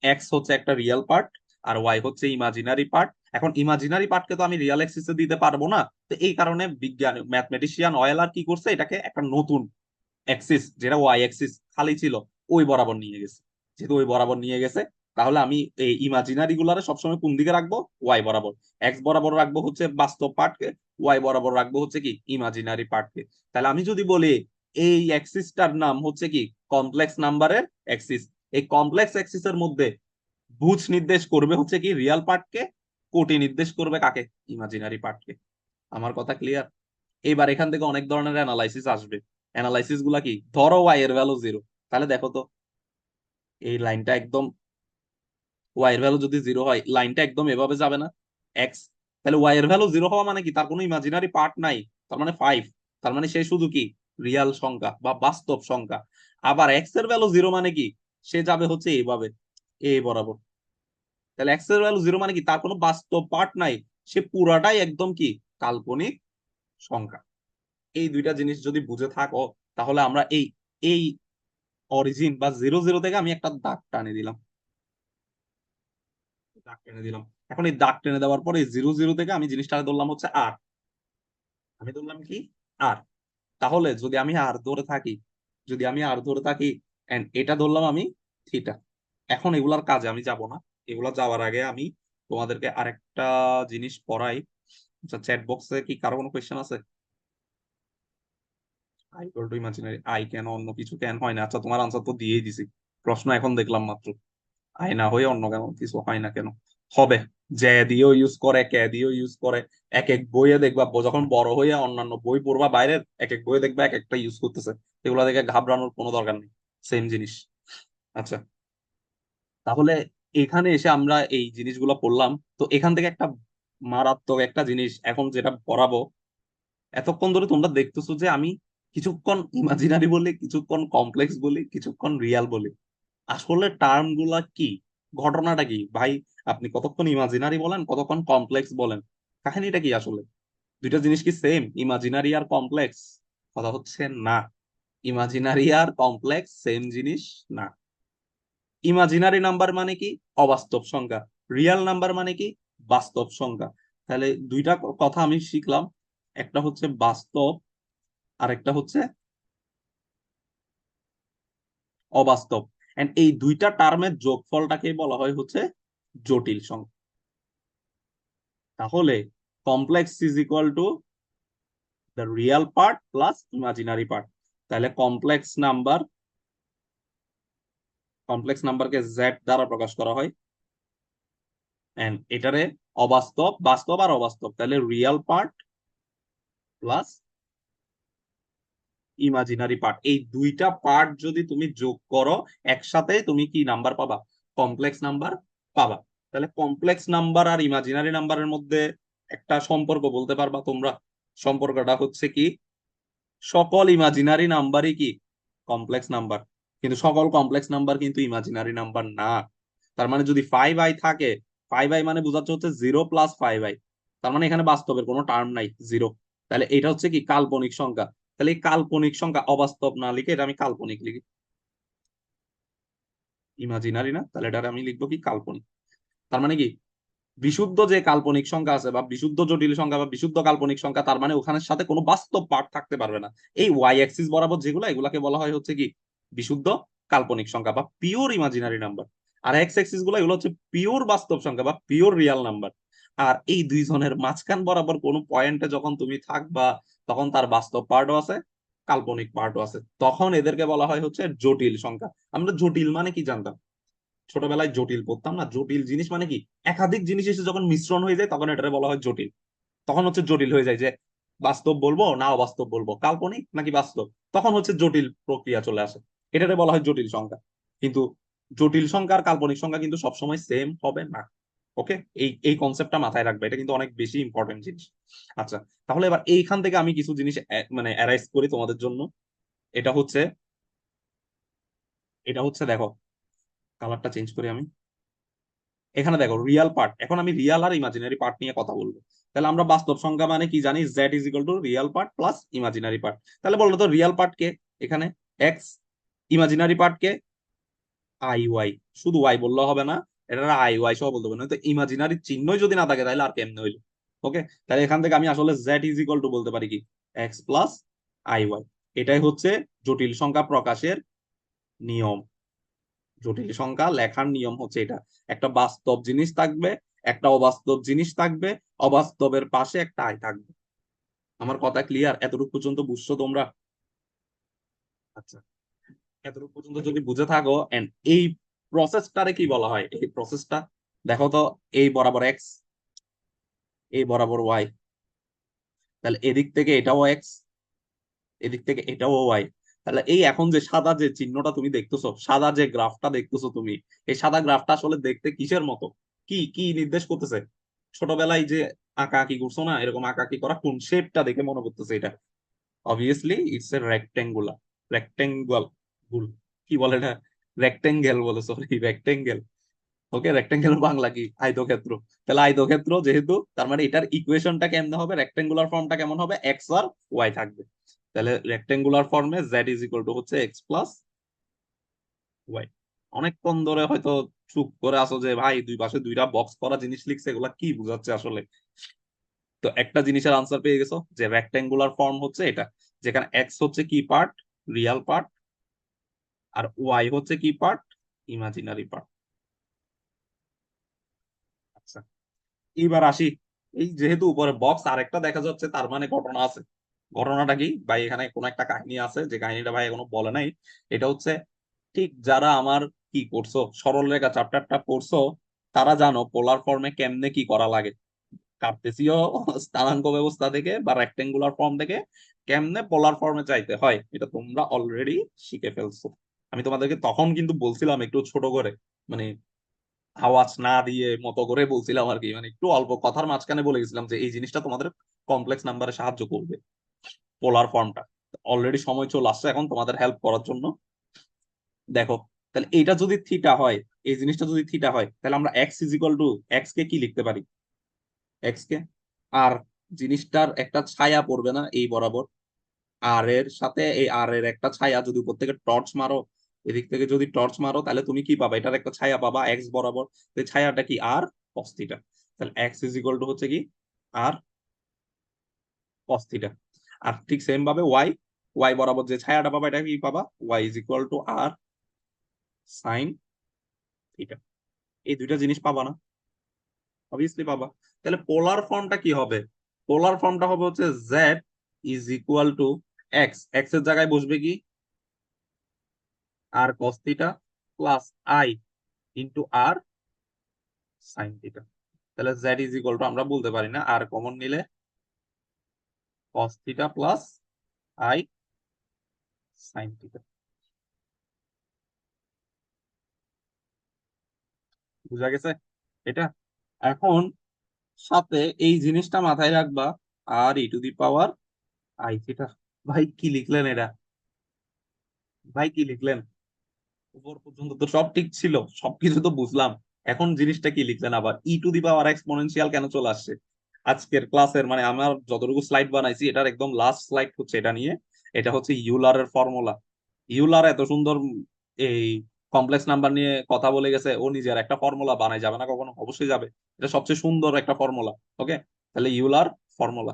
X হচ্ছে একটা real part আর Y হচ্ছে ইমাজিনারি পার্ট। এখন ইমাজিনারি পার্টকে তো আমি রিয়েল অ্যাক্সিসে দিতে পারবো না, তো এই কারণে বিজ্ঞান ম্যাথমেটিশিয়ান অয়েলার কি করছে, এটাকে একটা নতুন অ্যাক্সিস, যেটা ওয়াই অ্যাক্সিস খালি ছিল, ওই বরাবর নিয়ে গেছে। যেহেতু ওই বরাবর নিয়ে গেছে, তাহলে আমি এই ইমাজিনারি গুলারে সবসময় কোন দিকে রাখবো, ওয়াই বরাবর। এক্স বরাবর রাখবো হচ্ছে বাস্তব পার্টকে, ওয়াই বরাবর রাখবো হচ্ছে কি ইমাজিনারি পার্টকে। তাহলে আমি যদি বলি এই অ্যাক্সিসটার নাম হচ্ছে কি কমপ্লেক্স নাম্বারের অ্যাক্সিস, এই কমপ্লেক্স অ্যাক্সিসের মধ্যে ভুজ নির্দেশ করবে হচ্ছে কি রিয়াল পার্টকে, কোটি নির্দেশ করবে কাকে, ইমাজিনারি পার্টকে। আমার কথা ক্লিয়ার? এবার এখান থেকে অনেক ধরনের অ্যানালাইসিস আসবে। অ্যানালাইসিস গুলা কি, ধরো ওয়াই এর ভ্যালু 0, তাহলে দেখো তো এই লাইনটা একদম, ওয়াই এর ভ্যালু যদি 0 হয় লাইনটা একদম এভাবে যাবে না, এক্স। তাহলে ওয়াই এর ভ্যালু 0 হওয়া মানে কি, তার কোনো ইমাজিনারি পার্ট নাই, তার মানে 5, তার মানে সে শুধু কি রিয়াল সংখ্যা বা বাস্তব সংখ্যা। আবার এক্স এর ভ্যালু 0 মানে কি, সে যাবে হচ্ছে এইভাবে, এই বরাবর। তাহলে এক্স এর ভ্যালু 0 মানে কি, তার কোনো বাস্তব পার্ট নাই, সে পুরাটাই একদম কি কাল্পনিক সংখ্যা। এই দুইটা জিনিস যদি বুঝে থাকো, তাহলে আমরা এই এই অরিজিন বা 0 0 থেকে আমি একটা দাগ টানে দিলাম, দাগ টেনে দিলাম। এখন এই দাগ টেনে দেওয়ার পরে 0 0 থেকে আমি জিনিসটা ধরলাম হচ্ছে আর, আমি ধরলাম কি আর। তাহলে যদি আমি আর ধরে থাকি, যদি আমি আর ধরে থাকি এন্ড এটা ধরলাম আমি থিটা। এখন এগুলার কাজে আমি যাব না, এগুলা যাওয়ার আগে আমি তোমাদেরকে আরেকটা জিনিস পড়াই। আচ্ছা, চ্যাট বক্সে কি কারো কোনো কোয়েশ্চেন আছে? I equal to imaginary I can, অন্য কিছু কেন হয় না? আচ্ছা, তোমার আনসার তো দিয়েই দিছি, প্রশ্ন এখন দেখলাম মাত্র। আয় না হয়ে অন্য কেন কিছু হয় না কেন? হবে, যে দিয়েও ইউজ করে, কে দিয়েও ইউজ করে। এক এক বইয়ে দেখবা যখন বড় হইয়া অন্যান্য বই পড়বা বাইরের, এক এক বইয়ে দেখবা এক একটা ইউজ করতেছে। এগুলা দেখে ঘাবড়ানোর কোনো দরকার নেই, সেম জিনিস। আচ্ছা, তাহলে এখানে এসে আমরা এই জিনিসগুলো পড়লাম, তো এখান থেকে একটা মারাত্মক একটা জিনিস এখন যেটা পড়াবো, এতক্ষণ ধরে তোমরা দেখতেছো যে আমি কিছুক্ষণ ইমাজিনারি বলি, কিছুক্ষণ কমপ্লেক্স বলি, কিছুক্ষণ রিয়াল বলি। আসলে টার্ম গুলা কি, ঘটনাটা কি ভাই? আপনি কতক্ষণ ইমাজিনারি বলেন, কতক্ষণ কমপ্লেক্স বলেন, কাহিনীটা কি আসলে? দুইটা জিনিস কি সেম, ইমাজিনারি আর কমপ্লেক্স? কথা হচ্ছে না, ইমাজিনারি আর কমপ্লেক্স সেম জিনিস না। ইমাজিনারি নাম্বার মানে কি অবাস্তব সংখ্যা, রিয়েল নাম্বার মানে কি বাস্তব সংখ্যা। তাহলে দুইটা কথা আমি শিখলাম, একটা হচ্ছে বাস্তব আর একটা হচ্ছে অবাস্তব। এন্ড এই দুইটা টার্মের যোগফলটাকে বলা হয় হচ্ছে জটিল সংখ্যা। তাহলে complex is equal to the real part plus imaginary part. তাহলে কমপ্লেক্স নাম্বারকে জেড দ্বারা প্রকাশ করা হয়, এন্ড এটারে অবাস্তব, বাস্তব আর অবাস্তব, তাহলে real part plus imaginary part, এই দুইটা পার্ট যদি তুমি যোগ করো একসাথে, তুমি কি নাম্বার পাবা, কমপ্লেক্স নাম্বার পাবা। তাহলে কমপ্লেক্স নাম্বার আর ইমাজিনারি নাম্বারের মধ্যে একটা সম্পর্ক বলতে পারবা তোমরা? সম্পর্কটা হচ্ছে কি, সকল ইমাজিনারি নাম্বারই কি কমপ্লেক্স নাম্বার, কিন্তু সকল কমপ্লেক্স নাম্বার কিন্তু ইমাজিনারি নাম্বার না। তার মানে যদি 5i থাকে, 5i মানে বোঝাচ্ছে হচ্ছে 0 + 5i, তার মানে এখানে বাস্তবের কোনো টার্ম নাই, 0। তাহলে এটা হচ্ছে কি কাল্পনিক সংখ্যা। তাহলে এই কাল্পনিক সংখ্যা অবাস্তব না লিখে এটা আমি কাল্পনিক লিখি, ইমাজিনারি না, তাহলে এটা আমি লিখবো কি কাল্পনিক। তার মানে কি বিশুদ্ধ যে কাল্পনিক সংখ্যা আছে বা বিশুদ্ধ জটিল সংখ্যা বা বিশুদ্ধ কাল্পনিক সংখ্যা, তার মানে ওখানের সাথে কোনো বাস্তব পার্ট থাকতে পারবে না। এই ওয়াই অ্যাক্সিস বরাবর যেগুলো, এগুলাকে বলা হয় হচ্ছে কি বিশুদ্ধ কাল্পনিক সংখ্যা বা পিওর ইমাজিনারি নাম্বার। আর এক্স অ্যাক্সিস গুলো, এগুলো হচ্ছে পিওর বাস্তব সংখ্যা বা পিওর রিয়াল নাম্বার। আর এই দুইজনের মাঝখান বরাবর কোনো পয়েন্টে যখন তুমি থাকবা, তখন তার বাস্তব পার্টও আছে, কাল্পনিক পার্টও আছে, তখন এদেরকে বলা হয় হচ্ছে জটিল সংখ্যা। আমরা জটিল মানে কি জানতাম, ছোটবেলায় জটিল পড়তাম না, জটিল জিনিস মানে কি একাধিক জিনিস এসে যখন মিশ্রণ হয়ে যায় তখন এটাকে বলা হয় জটিল। তখন হচ্ছে জটিল হয়ে যায় যে বাস্তব বলবো না অবাস্তব বলবো, কাল্পনিক নাকি বাস্তব, তখন হচ্ছে জটিল প্রক্রিয়া চলে আসে, এটাকে বলা হয় জটিল সংখ্যা। কিন্তু জটিল সংখ্যা আর কাল্পনিক সংখ্যা কিন্তু সবসময় সেম হবে না। ওকে, এই এই কনসেপ্টটা মাথায় রাখবে, এটা কিন্তু অনেক বেশি ইম্পর্টেন্ট জিনিস। আচ্ছা, তাহলে এবার এইখান থেকে আমি কিছু জিনিস মানে অ্যারাইজ করি তোমাদের জন্য। এটা হচ্ছে, দেখো, কালারটা চেঞ্জ করি আমি। এখানে দেখো রিয়াল পার্ট, এখন আমি রিয়াল আর ইমাজিনারি পার্ট নিয়ে কথা বলবো। তাহলে আমরা বাস্তব সংখ্যা মানে কি জানি, Z is equal to real part plus imaginary part. তাহলে বললো তো রিয়াল পার্ট কে, এখানে এক্স, ইমাজিনারি পার্ট কে আই ওয়াই, শুধু ওয়াই বললে হবে না, এটা আই ওয়াই সহ বলতে হবে, নয়তো ইমাজিনারি চিহ্নই যদি না থাকে তাহলে আর কেমনে হইলো। ওকে, তাহলে এখান থেকে আমি আসলে জেড ইজ ইকুয়াল টু বলতে পারি কি এক্স প্লাস আই ওয়াই। এটাই হচ্ছে জটিল সংখ্যা প্রকাশের নিয়ম। জটিল সংখ্যা লেখার নিয়ম হচ্ছে এটা, একটা বাস্তব জিনিস থাকবে, একটা অবাস্তব জিনিস থাকবে, অবাস্তবের পাশে একটা আই থাকবে। আমার কথা ক্লিয়ার? এতটুকু পর্যন্ত বুঝছো তোমরা? আচ্ছা, এতটুকু পর্যন্ত যদি বুঝে থাকো, এন্ড এই প্রসেসটারে কি বলা হয়, এই প্রসেসটা দেখো তো, এই বরাবর এক্স, এই বরাবর ওয়াই, তাহলে এদিক থেকে এটাও এক্স, এদিক থেকে এটাও ওয়াই। তাহলে এই এখন যে সাদা যে চিহ্নটা তুমি দেখতেছো, সাদা যে গ্রাফটা দেখতেছো তুমি, এই সাদা গ্রাফটা আসলে দেখতে কিসের মতো, কি কি নির্দেশ করতেছে? ছোটবেলায় যে আঁকা আঁকি করছো না, এরকম আঁকা আঁকি করা কোন শেপটা দেখে মনে করতেছে এটা? Obviously it's a rectangular, rectangle গুল, কি বলে এটা, রেক্টেঙ্গেল বলে, সরি রেক্টেঙ্গেল। ওকে, রেক্টেঙ্গেল বাংলা কি, আয়তক্ষেত্র। তাহলে আয়তক্ষেত্র যেহেতু, তার মানে এটার ইকুয়েশনটা কেমন হবে, রেক্টেঙ্গুলার ফর্মটা কেমন হবে, এক্স আর ওয়াই থাকবে। তাহলে রেক্টেঙ্গুলার ফর্মে জেড ইজ ইকুয়াল টু হচ্ছে এক্স প্লাস ওয়াই। অনেকক্ষণ ধরে হয়তো চুপ করে আসো যে ভাই দুই পাশে দুইটা বক্স করা জিনিস লিখছে, এগুলা কি বুঝাচ্ছে আসলে। তো একটা জিনিসের আনসার পেয়ে গেছো যে রেক্টেঙ্গুলার ফর্ম হচ্ছে এটা, যেখানে এক্স হচ্ছে কি পার্ট, রিয়াল পার্ট, আর ওয়াই হচ্ছে কি পার্ট, ইমাজিনারি পার্ট। আচ্ছা, এইবার আসি, এই যেহেতু উপরে বক্স আরেকটা দেখা যাচ্ছে, তার মানে ঘটনা আছে। ঘটনাটা কি ভাই, এখানে কোন একটা কাহিনী আছে, যে কাহিনীটা ভাই এখনো বলে নাই। এটা হচ্ছে, ঠিক যারা আমার কি করছো সরলরেখা চ্যাপ্টারটা পড়ছো, তারা জানো পোলার ফর্মে কেমনে কি করা লাগে। কার্তেসীয় স্থানাঙ্ক ব্যবস্থা থেকে বা রেক্টেঙ্গুলার ফর্ম থেকে কেমনে পোলার ফর্মে চাইতে হয়, এটা তোমরা অলরেডি শিখে ফেলছো। আমি তোমাদেরকে তখন কিন্তু বলছিলাম একটু ছোট করে, মানে আওয়াজ না দিয়ে মতো করে বলছিলাম আর কি, মানে একটু অল্প কথার মাঝখানে বলে গেছিলাম যে এই জিনিসটা তোমাদের কমপ্লেক্স নাম্বারে সাহায্য করবে, পোলার ফর্মটা। অলরেডি সময় চলে আসছে এখন তোমাদের হেল্প করার জন্য। দেখো, তাহলে এটা যদি থিটা হয়, এই জিনিসটা যদি থিটা হয়, তাহলে আমরা X is equal to X কে কি লিখতে পারি, এক্স কে আর, জিনিসটার একটা ছায়া পড়বে না এই বরাবর, আর এর সাথে এই আর এর একটা ছায়া, যদি উপর থেকে টর্চ মারো, এদিক থেকে যদি টর্চ মারো, তাহলে তুমি কি পাবা, এটার একটা ছায়া পাবা এক্স বরাবর। তো এই ছায়াটা কি, আর কস থিটা। তাহলে এক্স ইজ ইকুয়াল টু হচ্ছে কি আর কস থিটা। আর ঠিক সেম ভাবে ওয়াই, ওয়াই বরাবর যে ছায়াটা পাবা, এটা কি পাবা, Y is equal to R sine theta. এই দুইটা জিনিস পাবা না? অবভিয়াসলি পাবা। তাহলে পোলার ফর্মটা কি হবে, পোলার ফর্মটা হবে হচ্ছে Z is equal to X, X এর জায়গায় বসবে কি R cos theta plus I into R sine theta. তাহলে জেড ইজ ইকুয়াল টু, আমরা বলতে পারি না, আর কমন নিলে cos theta plus I sine theta. বুঝা গেছে এটা? এখন সাথে এই জিনিসটা মাথায় রাখবা, R E to the power I theta. ভাই কি লিখলেন এটা, ভাই কি লিখলেন? উপর পর্যন্ত তো সব ঠিক ছিল, সবকিছু তো বুঝলাম, এখন জিনিসটা কি লিখলেন আবার, ই টু দি পাওয়ার এক্সপোনেনশিয়াল কেন চলে আসছে? আজকের ক্লাসের মানে আমার যতটুকু স্লাইড বানাইছি, এটার একদম লাস্ট স্লাইড হচ্ছে এটা নিয়ে। এটা হচ্ছে ইউলারের ফর্মুলা। ইউলার এত সুন্দর এই কমপ্লেক্স নাম্বার নিয়ে কথা বলে গেছে, ও নিজের একটা ফর্মুলা বানাই যাবে না কখনো? অবশ্যই যাবে, এটা সবচেয়ে সুন্দর একটা ফর্মুলা। ওকে, তাহলে ইউলার ফর্মুলা।